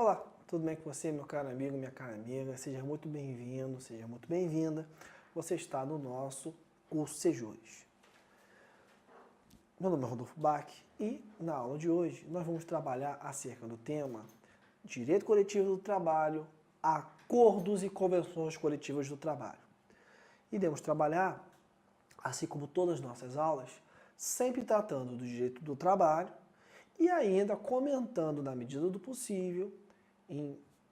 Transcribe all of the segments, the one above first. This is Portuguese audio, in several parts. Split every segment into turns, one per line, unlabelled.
Olá, tudo bem com você, meu caro amigo, minha cara amiga? Seja muito bem-vindo, seja muito bem-vinda. Você está no nosso curso Sejures. Meu nome é Rodolfo Bach e na aula de hoje nós vamos trabalhar acerca do tema Direito Coletivo do Trabalho, Acordos e Convenções Coletivas do Trabalho. Iremos trabalhar, assim como todas as nossas aulas, sempre tratando do direito do trabalho e ainda comentando, na medida do possível,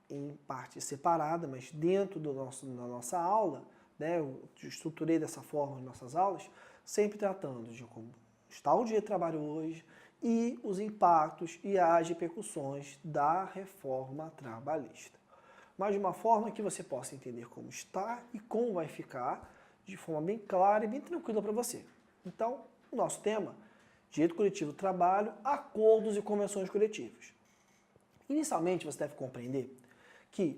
em parte separada, mas dentro da nossa aula, né, eu estruturei dessa forma as nossas aulas, sempre tratando de como está o dia de trabalho hoje e os impactos e as repercussões da reforma trabalhista. Mas de uma forma que você possa entender como está e como vai ficar, de forma bem clara e bem tranquila para você. Então, o nosso tema, Direito Coletivo do Trabalho, Acordos e Convenções Coletivas. Inicialmente, você deve compreender que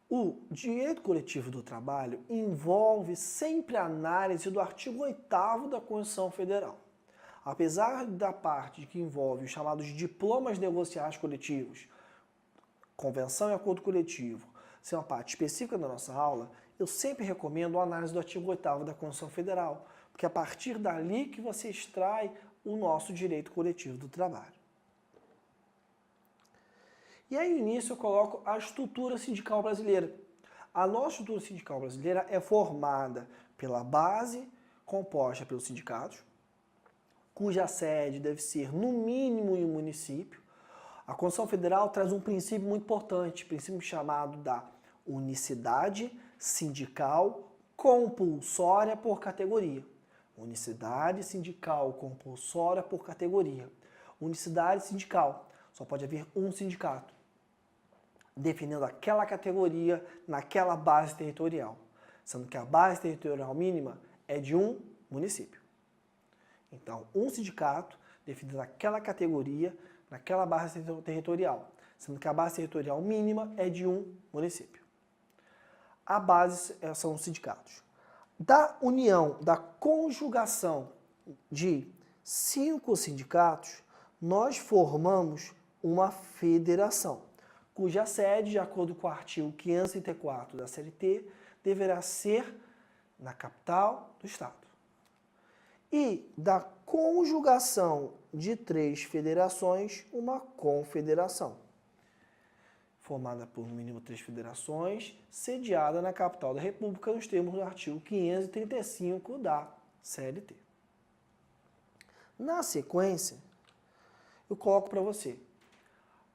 o direito coletivo do trabalho envolve sempre a análise do artigo 8º da Constituição Federal. Apesar da parte que envolve os chamados diplomas negociais coletivos, convenção e acordo coletivo, ser uma parte específica da nossa aula, eu sempre recomendo a análise do artigo 8º da Constituição Federal, porque é a partir dali que você extrai o nosso direito coletivo do trabalho. E aí, no início, eu coloco a estrutura sindical brasileira. A nossa estrutura sindical brasileira é formada pela base, composta pelos sindicatos, cuja sede deve ser, no mínimo, em um município. A Constituição Federal traz um princípio muito importante, princípio chamado da unicidade sindical compulsória por categoria. Unicidade sindical compulsória por categoria. Unicidade sindical. Só pode haver um sindicato, definindo aquela categoria naquela base territorial, sendo que a base territorial mínima é de um município. Então, um sindicato definindo aquela categoria naquela base territorial, sendo que a base territorial mínima é de um município. A base são os sindicatos. Da união, da conjugação de 5 sindicatos, nós formamos uma federação, cuja sede, de acordo com o artigo 534 da CLT, deverá ser na capital do Estado. E da conjugação de 3 federações, uma confederação, formada por no mínimo 3 federações, sediada na capital da República, nos termos do artigo 535 da CLT. Na sequência, eu coloco para você: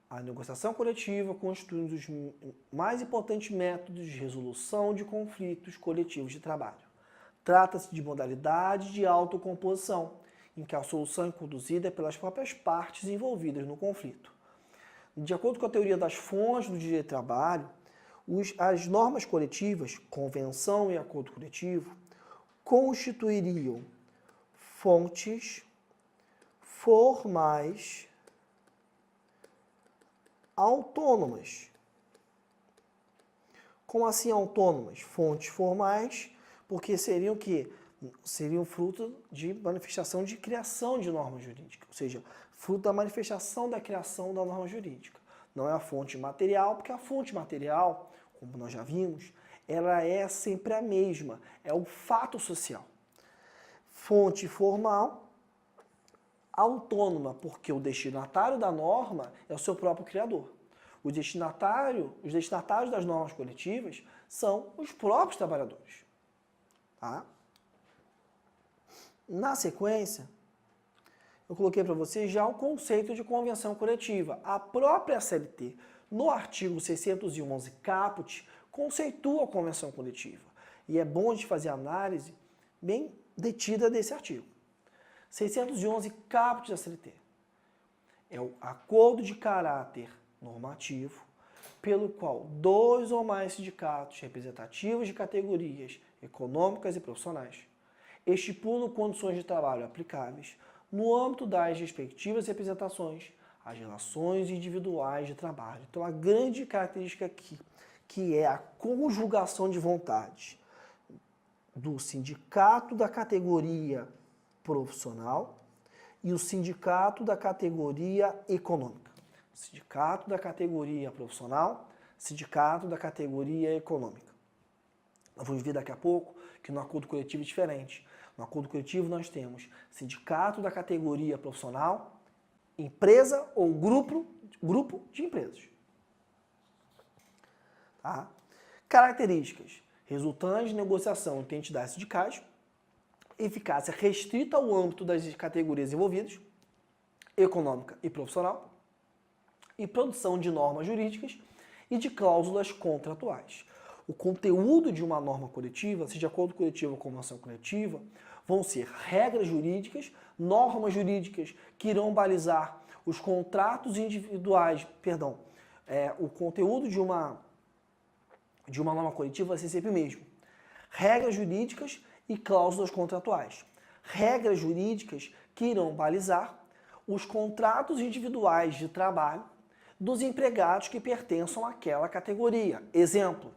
a negociação coletiva constitui um dos mais importantes métodos de resolução de conflitos coletivos de trabalho. Trata-se de modalidade de autocomposição, em que a solução é conduzida pelas próprias partes envolvidas no conflito. De acordo com a teoria das fontes do direito do trabalho, as normas coletivas, convenção e acordo coletivo, constituiriam fontes formais autônomas. Como assim autônomas? Fontes formais, porque seriam o quê? Seriam fruto de manifestação de criação de norma jurídica, ou seja, fruto da manifestação da criação da norma jurídica. Não é a fonte material, porque a fonte material, como nós já vimos, ela é sempre a mesma, é o fato social. Fonte formal, autônoma, porque o destinatário da norma é o seu próprio criador. Os destinatários das normas coletivas são os próprios trabalhadores. Tá? Na sequência, eu coloquei para vocês já o conceito de convenção coletiva. A própria CLT, no artigo 611 caput, conceitua a convenção coletiva. E é bom a gente fazer a análise bem detida desse artigo. 611 caput da CLT é o acordo de caráter normativo pelo qual 2 ou mais sindicatos representativos de categorias econômicas e profissionais estipulam condições de trabalho aplicáveis no âmbito das respectivas representações às relações individuais de trabalho. Então, a grande característica aqui, que é a conjugação de vontades do sindicato da categoria profissional e o sindicato da categoria econômica. Sindicato da categoria profissional, sindicato da categoria econômica. Nós vamos ver daqui a pouco que no acordo coletivo é diferente. No acordo coletivo nós temos sindicato da categoria profissional, empresa ou grupo de empresas. Tá? Características resultantes de negociação entre entidades sindicais, eficácia restrita ao âmbito das categorias envolvidas, econômica e profissional, e produção de normas jurídicas e de cláusulas contratuais. O conteúdo de uma norma coletiva, seja acordo coletivo ou convenção coletiva, vão ser regras jurídicas, normas jurídicas que irão balizar os contratos individuais, o conteúdo de uma norma coletiva vai ser sempre o mesmo. Regras jurídicas e cláusulas contratuais. Regras jurídicas que irão balizar os contratos individuais de trabalho dos empregados que pertençam àquela categoria. Exemplo,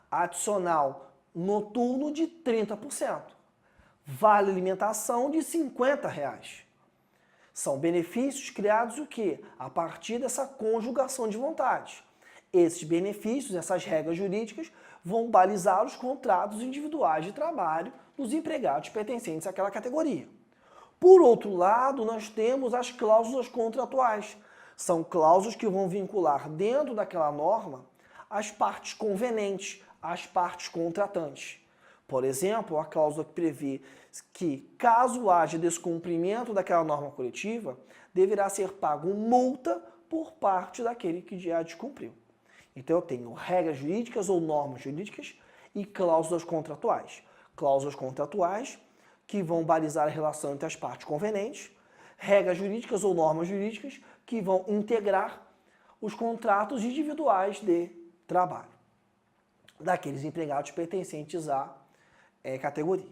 adicional noturno de 30%. Vale alimentação de R$50. São benefícios criados o quê? A partir dessa conjugação de vontades. Esses benefícios, essas regras jurídicas, vão balizar os contratos individuais de trabalho dos empregados pertencentes àquela categoria. Por outro lado, nós temos as cláusulas contratuais. São cláusulas que vão vincular dentro daquela norma as partes convenentes, as partes contratantes. Por exemplo, a cláusula que prevê que, caso haja descumprimento daquela norma coletiva, deverá ser pago multa por parte daquele que já descumpriu. Então eu tenho regras jurídicas ou normas jurídicas e cláusulas contratuais. Cláusulas contratuais que vão balizar a relação entre as partes convenentes, regras jurídicas ou normas jurídicas que vão integrar os contratos individuais de trabalho daqueles empregados pertencentes à categoria.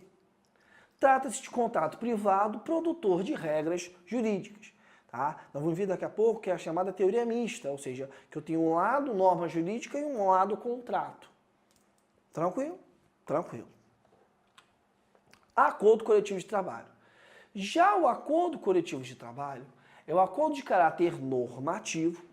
Trata-se de contrato privado produtor de regras jurídicas. Tá? Nós vamos ver daqui a pouco que é a chamada teoria mista, ou seja, que eu tenho um lado norma jurídica e um lado contrato. Tranquilo? Tranquilo. Acordo coletivo de trabalho. Já o acordo coletivo de trabalho é o acordo de caráter normativo,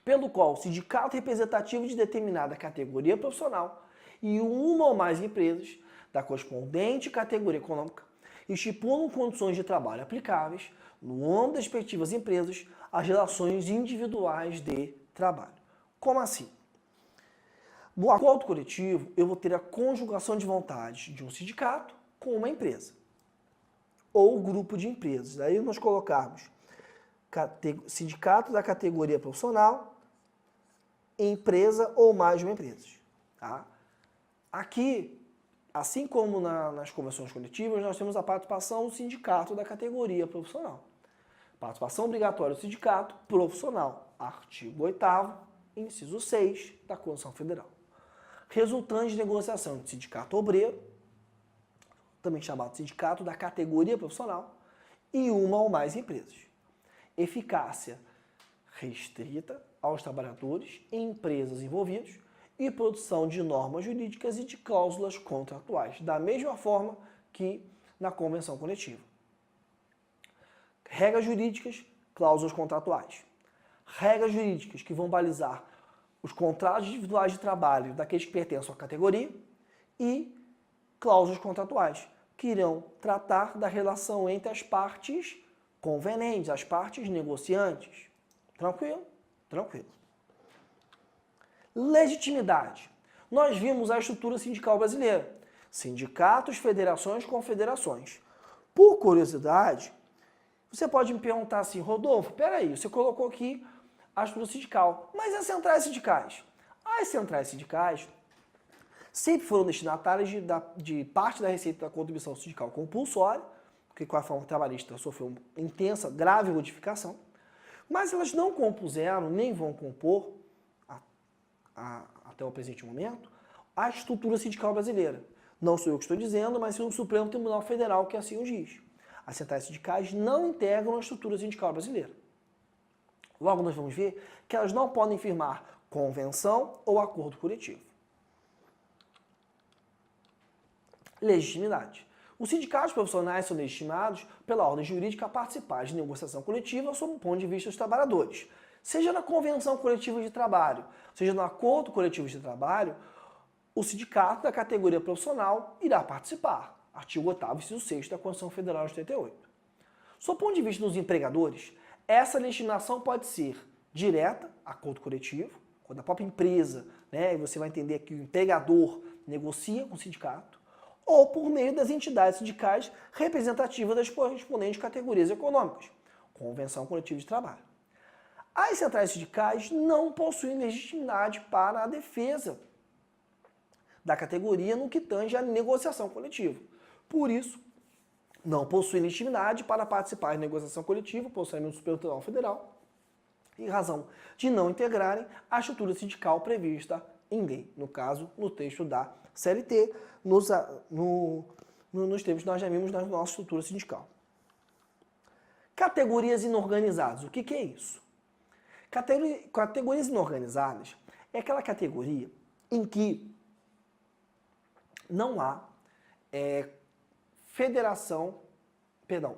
pelo qual o sindicato representativo de determinada categoria profissional e uma ou mais empresas da correspondente categoria econômica estipulam condições de trabalho aplicáveis, no âmbito das respectivas empresas, às relações individuais de trabalho. Como assim? No acordo coletivo, eu vou ter a conjugação de vontades de um sindicato com uma empresa ou grupo de empresas. Daí nós colocarmos sindicato da categoria profissional, empresa ou mais de uma empresa. Tá? Aqui, assim como nas convenções coletivas, nós temos a participação do sindicato da categoria profissional. Participação obrigatória do sindicato profissional. Artigo 8º, inciso 6 da Constituição Federal. Resultante de negociação de sindicato obreiro, também chamado sindicato da categoria profissional, e uma ou mais empresas. Eficácia restrita aos trabalhadores e empresas envolvidos e produção de normas jurídicas e de cláusulas contratuais, da mesma forma que na convenção coletiva. Regras jurídicas, cláusulas contratuais. Regras jurídicas que vão balizar os contratos individuais de trabalho daqueles que pertencem à categoria e cláusulas contratuais, que irão tratar da relação entre as partes convenentes, as partes negociantes. Tranquilo? Tranquilo. Legitimidade. Nós vimos a estrutura sindical brasileira. Sindicatos, federações, confederações. Por curiosidade, você pode me perguntar assim, Rodolfo, peraí, você colocou aqui a estrutura sindical, mas as centrais sindicais? As centrais sindicais sempre foram destinatárias de parte da receita da contribuição sindical compulsória, porque com a reforma trabalhista sofreu uma intensa, grave modificação, mas elas não compuseram, nem vão compor, até o presente momento, a estrutura sindical brasileira. Não sou eu que estou dizendo, mas sim o Supremo Tribunal Federal que assim o diz. As centrais sindicais não integram a estrutura sindical brasileira. Logo nós vamos ver que elas não podem firmar convenção ou acordo coletivo. Legitimidade. Os sindicatos profissionais são legitimados pela ordem jurídica a participar de negociação coletiva sob o ponto de vista dos trabalhadores, Seja na convenção coletiva de trabalho, seja no acordo coletivo de trabalho, o sindicato da categoria profissional irá participar. Artigo 8º, inciso 6 da Constituição Federal de 88. Sob o ponto de vista dos empregadores, essa legitimação pode ser direta, acordo coletivo, quando a própria empresa, né, você vai entender que o empregador negocia com o sindicato, ou por meio das entidades sindicais representativas das correspondentes categorias econômicas, convenção coletiva de trabalho. As centrais sindicais não possuem legitimidade para a defesa da categoria no que tange à negociação coletiva. Por isso, não possuem legitimidade para participar de negociação coletiva por saneamento do Supremo Tribunal Federal, em razão de não integrarem a estrutura sindical prevista em lei, no caso, no texto da CLT, nos termos que nós já vimos na nossa estrutura sindical. Categorias inorganizadas. O que é isso? Categorias inorganizadas é aquela categoria em que não há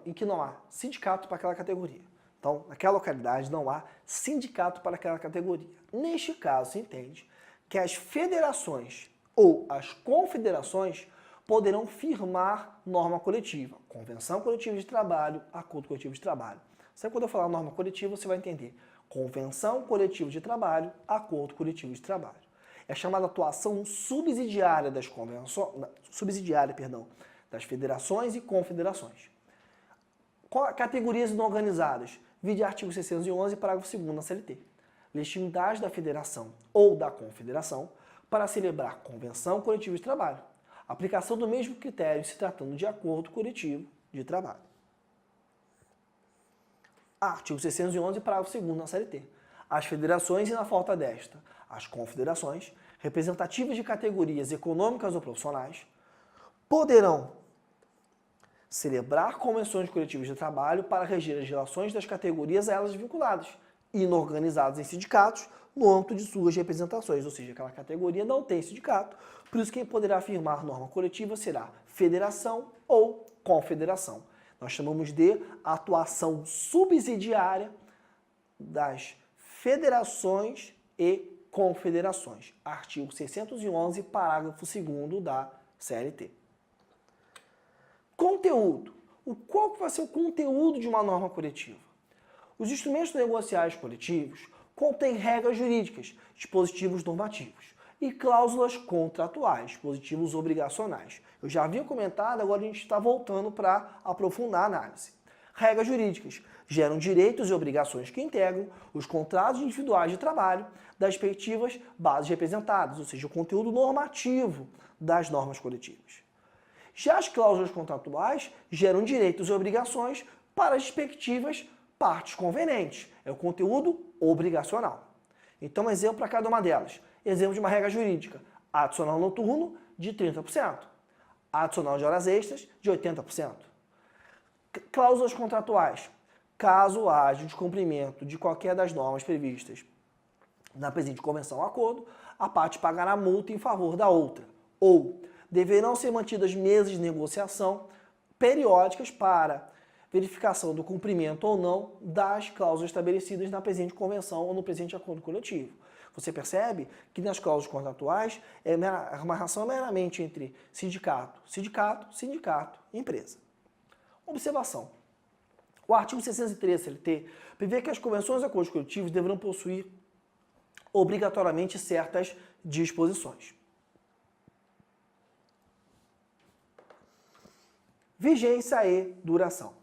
em que não há sindicato para aquela categoria. Então, naquela localidade não há sindicato para aquela categoria. Neste caso, se entende que as federações ou as confederações poderão firmar norma coletiva, convenção coletiva de trabalho, acordo coletivo de trabalho. Sempre quando eu falar norma coletiva, você vai entender convenção coletiva de trabalho, acordo coletivo de trabalho. É a chamada atuação subsidiária das das federações e confederações. Categorias não organizadas. Vide artigo 611, parágrafo 2º da CLT. Legitimidade da federação ou da confederação para celebrar convenção coletiva de trabalho. Aplicação do mesmo critério se tratando de acordo coletivo de trabalho. Artigo 611, parágrafo 2º da CLT. As federações e, na falta desta, as confederações, representativas de categorias econômicas ou profissionais, poderão celebrar convenções coletivas de trabalho para reger as relações das categorias a elas vinculadas, inorganizadas em sindicatos, no âmbito de suas representações, ou seja, aquela categoria não tem sindicato, por isso quem poderá firmar norma coletiva será federação ou confederação. Nós chamamos de atuação subsidiária das federações e confederações. Artigo 611, parágrafo 2º da CLT. Conteúdo. Qual que vai ser o conteúdo de uma norma coletiva? Os instrumentos negociais coletivos contêm regras jurídicas, dispositivos normativos e cláusulas contratuais, dispositivos obrigacionais. Eu já havia comentado, agora a gente está voltando para aprofundar a análise. Regras jurídicas geram direitos e obrigações que integram os contratos individuais de trabalho das respectivas bases representadas, ou seja, o conteúdo normativo das normas coletivas. Já as cláusulas contratuais geram direitos e obrigações para as respectivas partes convenientes. É o conteúdo obrigacional. Então, um exemplo para cada uma delas. Exemplo de uma regra jurídica. Adicional noturno de 30%. Adicional de horas extras de 80%. Cláusulas contratuais. Caso haja descumprimento de qualquer das normas previstas na presente convenção ou acordo, a parte pagará multa em favor da outra. Ou deverão ser mantidas mesas de negociação periódicas para verificação do cumprimento ou não das cláusulas estabelecidas na presente convenção ou no presente acordo coletivo. Você percebe que nas cláusulas contratuais é uma relação meramente entre sindicato e empresa. Observação. O artigo 613 CLT prevê que as convenções e acordos coletivos deverão possuir obrigatoriamente certas disposições. Vigência e duração.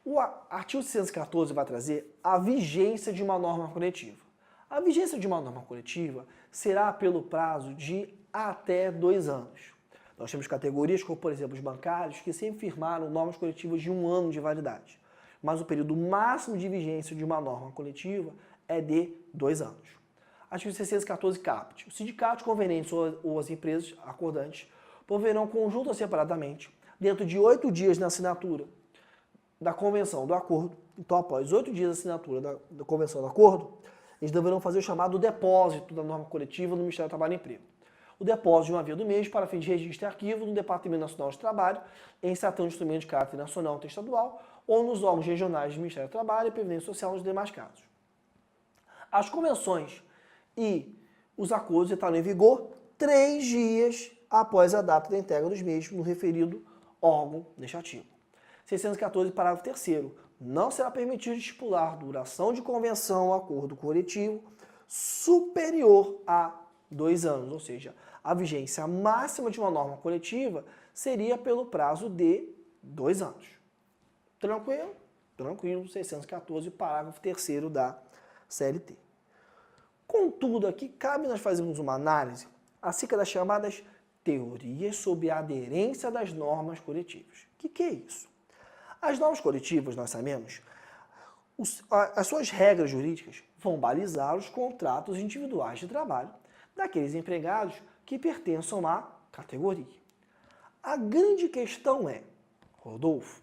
O artigo 614 vai trazer a vigência de uma norma coletiva. A vigência de uma norma coletiva será pelo prazo de até 2 anos. Nós temos categorias como, por exemplo, os bancários, que sempre firmaram normas coletivas de 1 ano de validade. Mas o período máximo de vigência de uma norma coletiva é de 2 anos. Artigo 614 caput. Os sindicatos convenientes ou as empresas acordantes proverão conjunto ou separadamente, dentro de 8 dias na assinatura da convenção do acordo. Então, após 8 dias da assinatura da convenção do acordo, eles deverão fazer o chamado depósito da norma coletiva no Ministério do Trabalho e Emprego. O depósito de uma via do mês para fim de registro e arquivo no Departamento Nacional de Trabalho, em se tratando de instrumento de caráter nacional ou estadual, ou nos órgãos regionais do Ministério do Trabalho e Previdência Social nos demais casos. as convenções e os acordos entrarão em vigor 3 dias após a data da entrega dos mesmos no referido órgão legislativo. 614, parágrafo 3º. Não será permitido estipular duração de convenção ou acordo coletivo superior a 2 anos, ou seja, a vigência máxima de uma norma coletiva seria pelo prazo de 2 anos. Tranquilo? Tranquilo, 614, parágrafo 3º da CLT. Contudo, aqui cabe nós fazermos uma análise acerca das chamadas teorias sobre a aderência das normas coletivas. O que é isso? As normas coletivas, nós sabemos, as suas regras jurídicas vão balizar os contratos individuais de trabalho daqueles empregados que pertençam à categoria. A grande questão é, Rodolfo,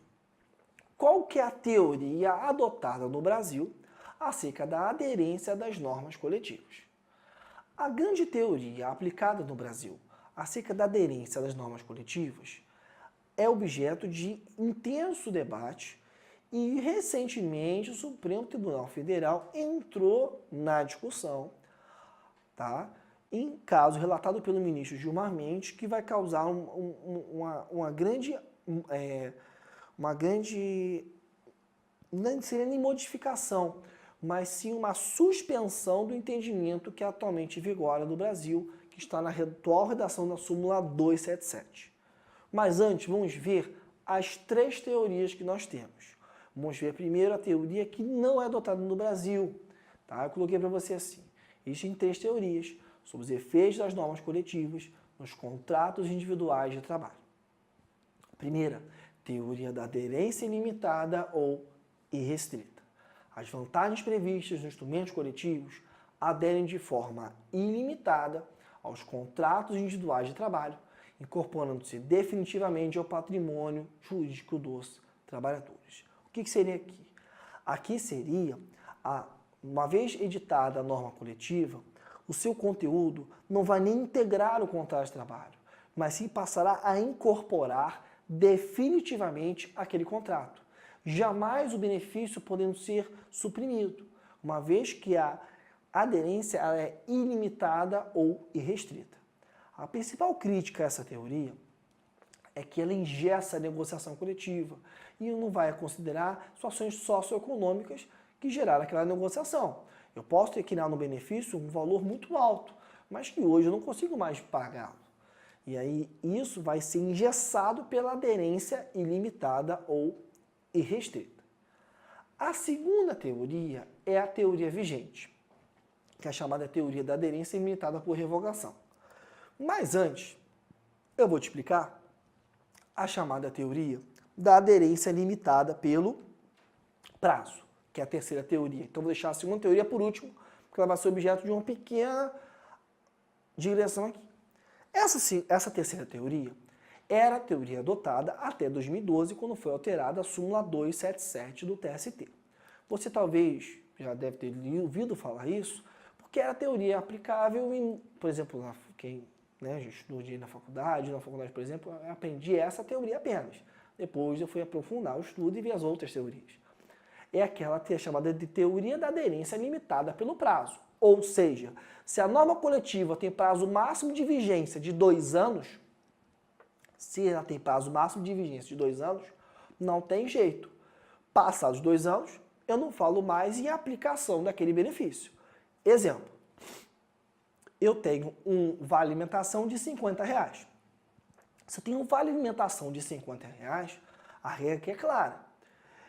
qual que é a teoria adotada no Brasil acerca da aderência das normas coletivas? A grande teoria aplicada no Brasil acerca da aderência das normas coletivas é objeto de intenso debate e, recentemente, o Supremo Tribunal Federal entrou na discussão, tá? Em caso relatado pelo ministro Gilmar Mendes, que vai causar uma grande, não seria nem modificação, mas sim uma suspensão do entendimento que atualmente vigora no Brasil, que está na atual redação da súmula 277. Mas antes, vamos ver as 3 teorias que nós temos. Vamos ver primeiro a teoria que não é adotada no Brasil. Tá? Eu coloquei para você assim. Existem 3 teorias sobre os efeitos das normas coletivas nos contratos individuais de trabalho. Primeira, teoria da aderência ilimitada ou irrestrita. As vantagens previstas nos instrumentos coletivos aderem de forma ilimitada aos contratos individuais de trabalho, incorporando-se definitivamente ao patrimônio jurídico dos trabalhadores. O que seria aqui? Aqui seria, uma vez editada a norma coletiva, o seu conteúdo não vai nem integrar o contrato de trabalho, mas sim passará a incorporar definitivamente aquele contrato. Jamais o benefício podendo ser suprimido, uma vez que a aderência ela é ilimitada ou irrestrita. A principal crítica a essa teoria é que ela engessa a negociação coletiva e não vai considerar situações socioeconômicas que geraram aquela negociação. Eu posso ter que dar no benefício um valor muito alto, mas que hoje eu não consigo mais pagá-lo. E aí isso vai ser engessado pela aderência ilimitada ou irrestrita. A segunda teoria é a teoria vigente, que é a chamada teoria da aderência ilimitada por revogação. Mas antes, eu vou te explicar a chamada teoria da aderência limitada pelo prazo, que é a terceira teoria. Então, vou deixar a segunda teoria por último, porque ela vai ser objeto de uma pequena digressão aqui. Essa terceira teoria era a teoria adotada até 2012, quando foi alterada a súmula 277 do TST. Você talvez já deve ter ouvido falar isso, porque era a teoria aplicável em, por exemplo, quem estudei na faculdade, por exemplo, eu aprendi essa teoria apenas. Depois eu fui aprofundar o estudo e ver as outras teorias. É aquela chamada de teoria da aderência limitada pelo prazo. Ou seja, se a norma coletiva tem prazo máximo de vigência de 2 anos, se ela tem prazo máximo de vigência de 2 anos, não tem jeito. Passados 2 anos, eu não falo mais em aplicação daquele benefício. Exemplo. Eu tenho um vale alimentação de R$50. Se eu tenho um vale alimentação de R$50, a regra aqui é clara.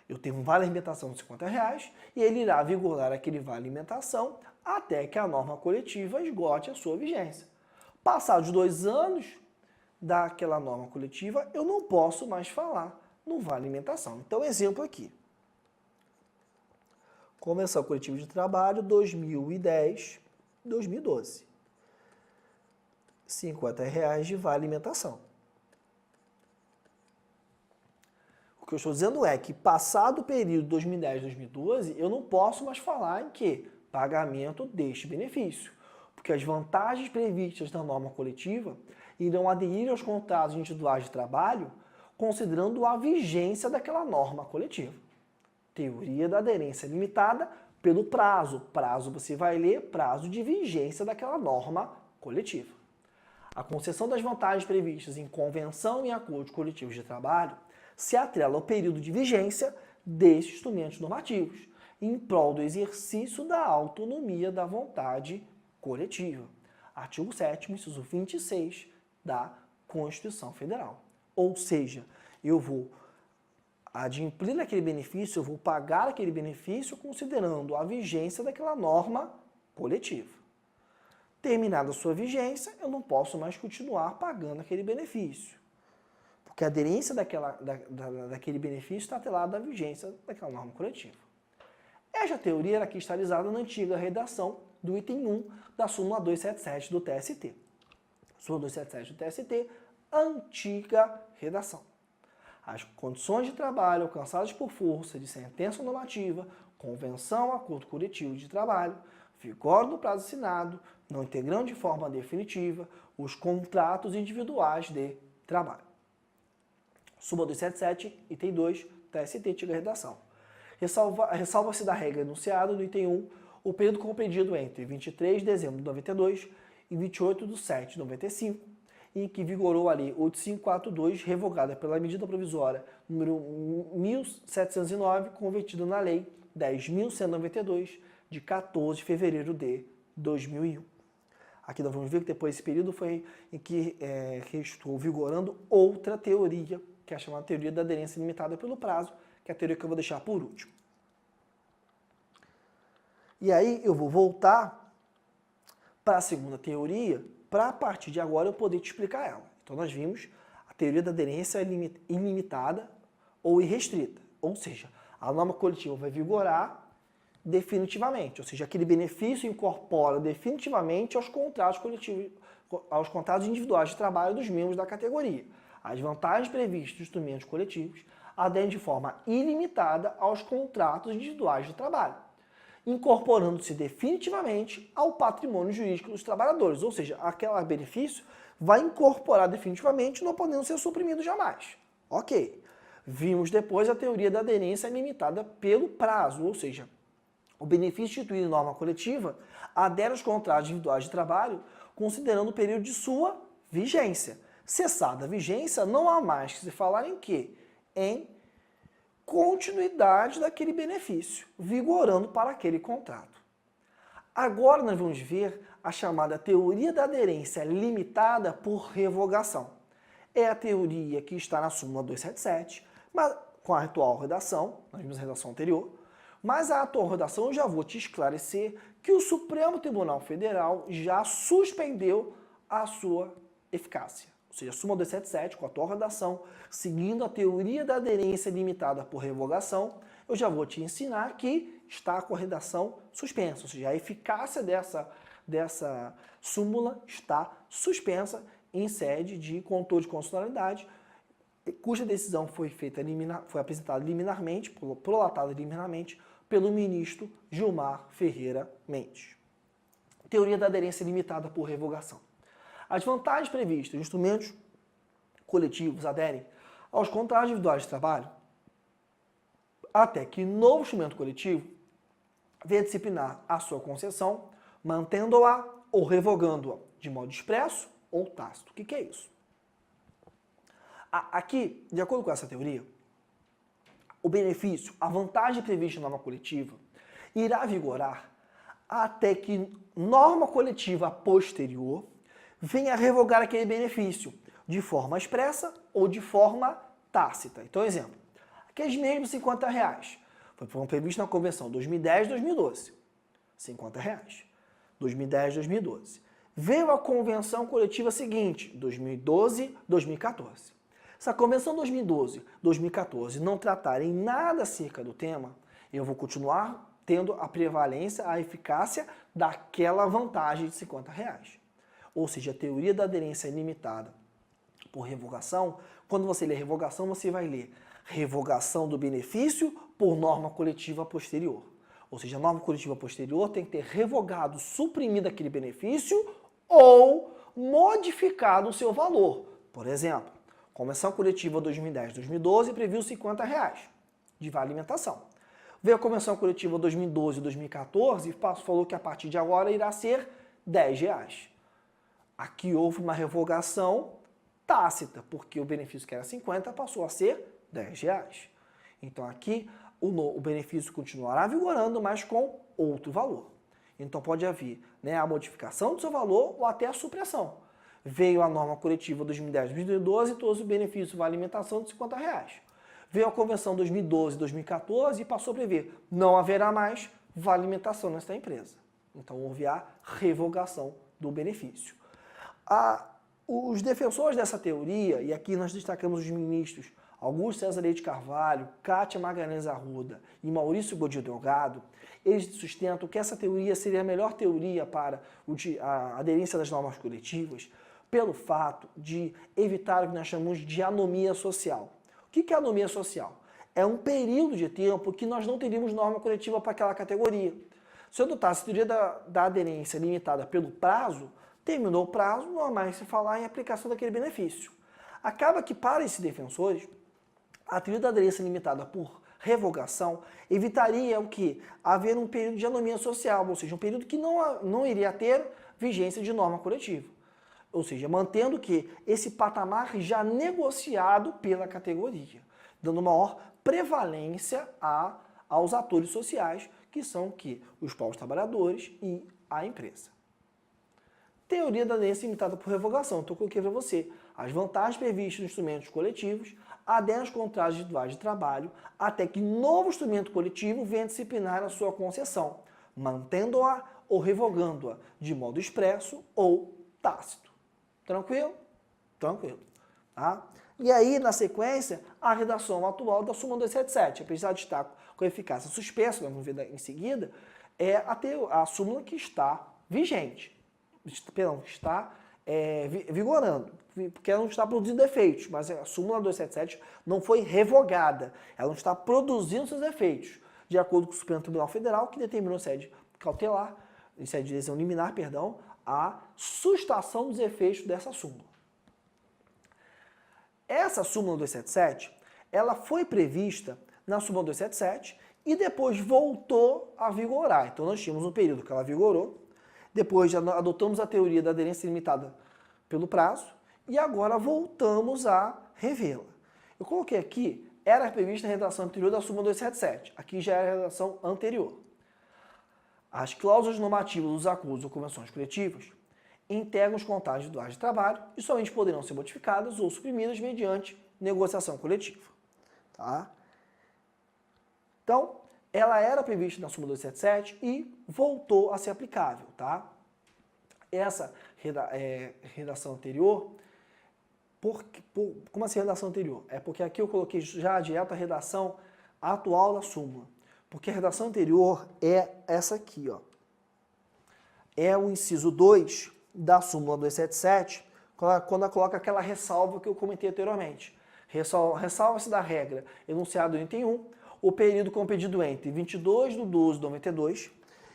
Eu tenho um vale alimentação de R$50 e ele irá vigorar aquele vale alimentação até que a norma coletiva esgote a sua vigência. Passados 2 anos daquela norma coletiva, eu não posso mais falar no vale alimentação. Então, exemplo aqui. Convenção coletiva de trabalho 2010, 2012. R$50 de vale alimentação. O que eu estou dizendo é que, passado o período 2010-2012, eu não posso mais falar em que pagamento deste benefício, porque as vantagens previstas na norma coletiva irão aderir aos contratos individuais de trabalho, considerando a vigência daquela norma coletiva. Teoria da aderência limitada pelo prazo. Prazo você vai ler prazo de vigência daquela norma coletiva. A concessão das vantagens previstas em convenção e acordos coletivos de trabalho se atrela ao período de vigência desses instrumentos normativos, em prol do exercício da autonomia da vontade coletiva. Artigo 7º, inciso 26 da Constituição Federal. Ou seja, eu vou adimplir aquele benefício, eu vou pagar aquele benefício considerando a vigência daquela norma coletiva. Terminada a sua vigência, eu não posso mais continuar pagando aquele benefício, porque a aderência daquele benefício está atrelada à vigência daquela norma coletiva. Esta teoria era cristalizada na antiga redação do item 1 da súmula 277 do TST. Súmula 277 do TST, antiga redação. As condições de trabalho alcançadas por força de sentença normativa, convenção, acordo coletivo de trabalho, vigor do prazo assinado, não integrando de forma definitiva os contratos individuais de trabalho. Súmula 277, item 2, TST, antiga redação. Ressalva-se da regra enunciada no item 1 o período compreendido entre 23 de dezembro de 92 e 28 de setembro de 95, em que vigorou a Lei 8542, revogada pela medida provisória número 1709, convertida na Lei 10.192, de 14 de fevereiro de 2001. Aqui nós vamos ver que depois desse período foi em que estou vigorando outra teoria, que é a chamada teoria da aderência limitada pelo prazo, que é a teoria que eu vou deixar por último. E aí eu vou voltar para a segunda teoria, para a partir de agora eu poder te explicar ela. Então nós vimos a teoria da aderência ilimitada ou irrestrita, ou seja, a norma coletiva vai vigorar definitivamente, ou seja, aquele benefício incorpora definitivamente aos contratos coletivos, aos contratos individuais de trabalho dos membros da categoria. As vantagens previstas nos instrumentos coletivos aderem de forma ilimitada aos contratos individuais de trabalho, incorporando-se definitivamente ao patrimônio jurídico dos trabalhadores, ou seja, aquele benefício vai incorporar definitivamente, não podendo ser suprimido jamais. Ok. Vimos depois a teoria da aderência limitada pelo prazo, ou seja, o benefício instituído em norma coletiva adere aos contratos individuais de trabalho, considerando o período de sua vigência. Cessada a vigência, não há mais que se falar em quê? Em continuidade daquele benefício, vigorando para aquele contrato. Agora nós vamos ver a chamada teoria da aderência limitada por revogação. É a teoria que está na súmula 277, mas com a atual redação, nós vimos a redação anterior, mas a atual redação eu já vou te esclarecer que o Supremo Tribunal Federal já suspendeu a sua eficácia. Ou seja, a súmula 277, com a atual redação, seguindo a teoria da aderência limitada por revogação, eu já vou te ensinar que está com a redação suspensa. Ou seja, a eficácia dessa súmula está suspensa em sede de controle de constitucionalidade, cuja decisão foi apresentada liminarmente, prolatada liminarmente, pelo ministro Gilmar Ferreira Mendes. Teoria da aderência limitada por revogação. As vantagens previstas nos instrumentos coletivos aderem aos contratos individuais de trabalho até que novo instrumento coletivo venha disciplinar a sua concessão, mantendo-a ou revogando-a de modo expresso ou tácito. O que é isso? Aqui, de acordo com essa teoria, o benefício, a vantagem prevista na norma coletiva, irá vigorar até que norma coletiva posterior venha revogar aquele benefício de forma expressa ou de forma tácita. Então, exemplo, aqueles mesmos R$50 foram previstos na Convenção 2010-2012. R$50. 2010-2012. Veio a Convenção Coletiva seguinte, 2012-2014. Se a Convenção 2012-2014 não tratarem nada acerca do tema, eu vou continuar tendo a prevalência, a eficácia daquela vantagem de R$50. Ou seja, a teoria da aderência ilimitada por revogação, quando você lê revogação, você vai ler revogação do benefício por norma coletiva posterior. Ou seja, a norma coletiva posterior tem que ter revogado, suprimido aquele benefício ou modificado o seu valor. Por exemplo, Convenção Coletiva 2010-2012 previu R$50 de vale alimentação. Veio a convenção coletiva 2012 e 2014 e falou que a partir de agora irá ser R$10. Aqui houve uma revogação tácita, porque o benefício que era 50 passou a ser R$10. Então aqui o benefício continuará vigorando, mas com outro valor. Então pode haver, né, a modificação do seu valor ou até a supressão. Veio a norma coletiva 2010-2012 e trouxe o benefício vale alimentação de R$50. Veio a convenção 2012-2014 e passou a prever, não haverá mais vale alimentação nesta empresa. Então houve a revogação do benefício. Os defensores dessa teoria, e aqui nós destacamos os ministros Augusto César Leite Carvalho, Kátia Magalhães Arruda e Maurício Godinho Delgado, eles sustentam que essa teoria seria a melhor teoria para a aderência das normas coletivas, pelo fato de evitar o que nós chamamos de anomia social. O que é anomia social? É um período de tempo que nós não teríamos norma coletiva para aquela categoria. Se eu adotasse a teoria da aderência limitada pelo prazo, terminou o prazo, não há mais se falar em aplicação daquele benefício. Acaba que, para esses defensores, a teoria da aderência limitada por revogação evitaria o quê? Haver um período de anomia social, ou seja, um período que não iria ter vigência de norma coletiva. Ou seja, mantendo que esse patamar já negociado pela categoria, dando maior prevalência aos atores sociais, que são os povos trabalhadores e a empresa. Teoria da aderência limitada por revogação. Então, eu coloquei para você as vantagens previstas nos instrumentos coletivos, aderem aos contratos individuais de trabalho, até que novo instrumento coletivo venha disciplinar a sua concessão, mantendo-a ou revogando-a de modo expresso ou tácito. Tranquilo? Tranquilo. Tá? E aí, na sequência, a redação atual da súmula 277, apesar de estar com eficácia suspensa, vamos ver em seguida, é a súmula que está vigente. Perdão, está vigorando, porque ela não está produzindo efeitos, mas a súmula 277 não foi revogada, ela não está produzindo seus efeitos, de acordo com o Supremo Tribunal Federal, que determinou em sede cautelar, em sede de decisão liminar, perdão, a sustação dos efeitos dessa súmula. Essa súmula 277, ela foi prevista na súmula 277 e depois voltou a vigorar. Então nós tínhamos um período que ela vigorou, depois adotamos a teoria da aderência limitada pelo prazo e agora voltamos a revê-la. Eu coloquei aqui, era prevista a redação anterior da súmula 277, aqui já era a redação anterior. As cláusulas normativas dos acordos ou convenções coletivas integram os contratos individuais de trabalho e somente poderão ser modificadas ou suprimidas mediante negociação coletiva. Tá? Então, ela era prevista na súmula 277 e voltou a ser aplicável. Tá? Essa redação anterior, como assim redação anterior? É porque aqui eu coloquei já direto a redação atual da súmula. Porque a redação anterior é essa aqui, ó. É o inciso 2 da súmula 277, quando ela coloca aquela ressalva que eu comentei anteriormente. Ressalva-se da regra enunciado 31, o período comprendido entre 22/12/92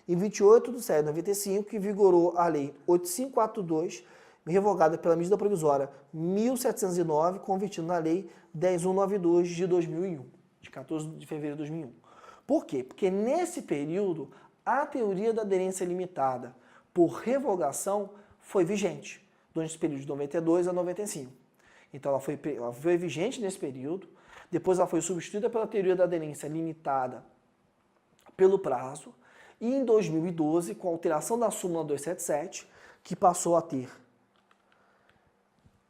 e 28/7/95, que vigorou a Lei 8542, revogada pela medida provisória 1709, convertida na Lei 10192 de 2001, de 14 de fevereiro de 2001. Por quê? Porque nesse período, a teoria da aderência limitada por revogação foi vigente, durante esse período de 92 a 95. Então, ela foi vigente nesse período, depois ela foi substituída pela teoria da aderência limitada pelo prazo, e em 2012, com a alteração da súmula 277, que passou a ter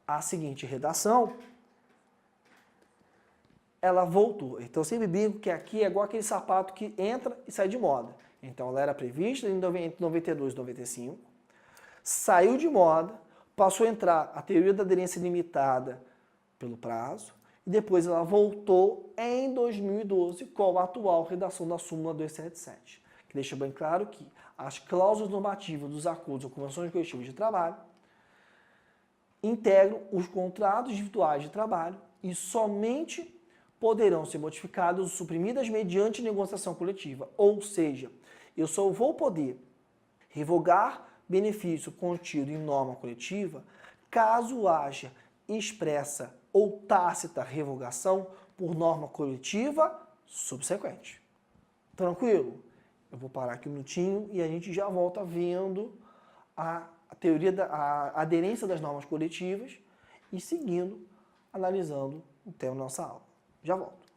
a seguinte redação, ela voltou. Então, eu sempre brinco que aqui é igual aquele sapato que entra e sai de moda. Então, ela era prevista entre 92 e 95, saiu de moda, passou a entrar a teoria da aderência limitada pelo prazo, e depois ela voltou em 2012 com a atual redação da súmula 277, que deixa bem claro que as cláusulas normativas dos acordos ou convenções coletivas de trabalho integram os contratos individuais de trabalho e somente poderão ser modificadas ou suprimidas mediante negociação coletiva. Ou seja, eu só vou poder revogar benefício contido em norma coletiva caso haja expressa ou tácita revogação por norma coletiva subsequente. Tranquilo? Eu vou parar aqui um minutinho e a gente já volta vendo a teoria a aderência das normas coletivas e seguindo, analisando o tema da nossa aula. Já volto.